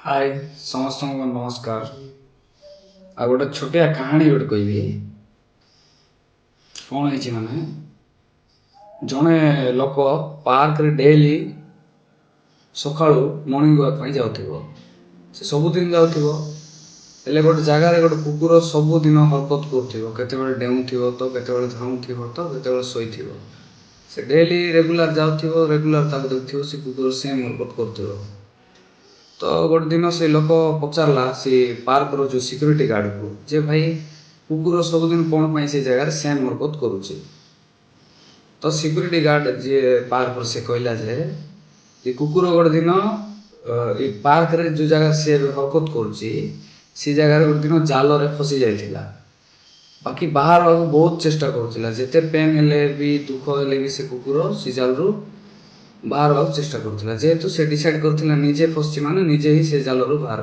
हाय समस्त को नमस्कार। आ गोटे छोटिया कहानी गोटे कहबी। कौन है माने जड़े लोक पार्क रे डेली सका मर्निंग वाक जाऊ से सबुदिन जाऊ गोटे जगार गोटे कुकुर सबुदिन हरकत कर डेऊ तो केतबेले धाऊ तो केतबेले शोई से डेली रेगुलर जाऊ रेगुलर देखो से कुकुर सेम हरकत कर। तो गोटे दिन से लोक पचारा से पार्क रो जो सिक्यूरीटी गार्ड को जे भाई कुकुर सबुदिन कौन पाई से जगह सेम हरकत करुचे। तो सिक्यूरीटी गार्ड जे पार्क से कहला जे कुकुर गोटे दिन पार्क रे जो जगह से हरकत करुची से जगह गोटे दिन जाल रे फसी जाइथिला। बाकी बाहर बहुत चेष्टा करुला जेते पेन हेले भी दुख हेले भी से कुकुर से जाल रु बाहर चेष्टा करुला जेहेतु से डिसाइड करथिला निजे फसची माने निजे ही से जाल रु बाहर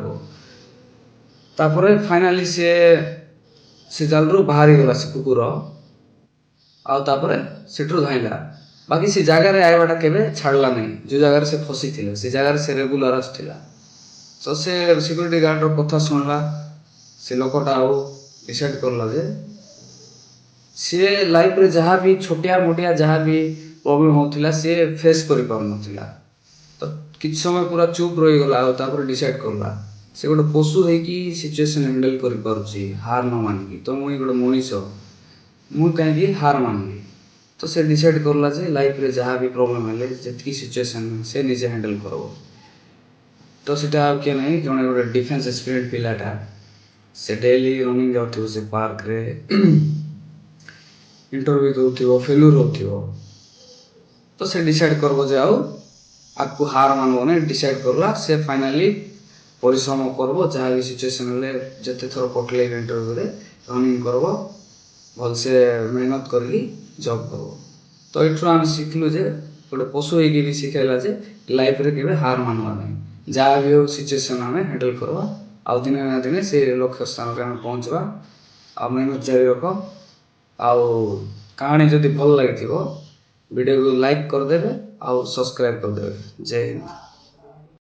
तापरे फाइनली से जाल रु बाहरी गला से कुकुर आउ तापरे सेठु धाइला। बाकी से जगह रे आइबाटा केबे छाड़ला नहीं जो जगह से फसी थिला से जगह से रेगुलर आसथिला। तो से सिक्यूरीटी गार्ड रो कथा सुनला से लोकटा आउ डिसाइड करला जे सी लाइफ रे जहाँ भी छोटिया मोटिया जहाँ भी प्रॉब्लम होता सी फेस कर पारन। तो किछ समय पूरा चुप रही गला डिसाइड करला से गोटे पशु होगी सिचुएशन हैंडल कर पारुची हार न मानिकी। तो मुई गोटे मनीष मुई कहीं हार मानली। तो से डिसाइड करला जे लाइफ रे जहाँ भी प्रॉब्लम हेले जतकी सिचुएशन से निजे हैंडल करबो। तो सेटा किए नहीं जने गोटे डिफेंस स्पिरिट पिलाटा से डेली रनिंग जाउथिबो से पार्क रे इंटरव्यू दउथिबो फेल्यूर होथिबो। तो से डिसाइड करबो जे आउ आपको हार मानबो ने डिसाइड करला से फाइनली परिश्रम करबो जहाँ भी सिचुएशन हेले जते थर पटले इंटरव्यू रे रनिंग करबो भल से मेहनत करली जॉब करबो। तो एठु हम सिखलु जे गोटे पशु होइकी भी सिखाइला जे लाइफ रे केबे हार मानवा नहीं जहाँ भी हो सिचुएशन हमें हैंडल करबा आउ दिने ना दिने से लक्ष्य स्थान रे हम पहुंचबा आ मेहनत जारी रखो। आउ कहानी जदि भल लगी वीडियो को लाइक कर देबे आउ सब्सक्राइब कर देबे। जय हिंद।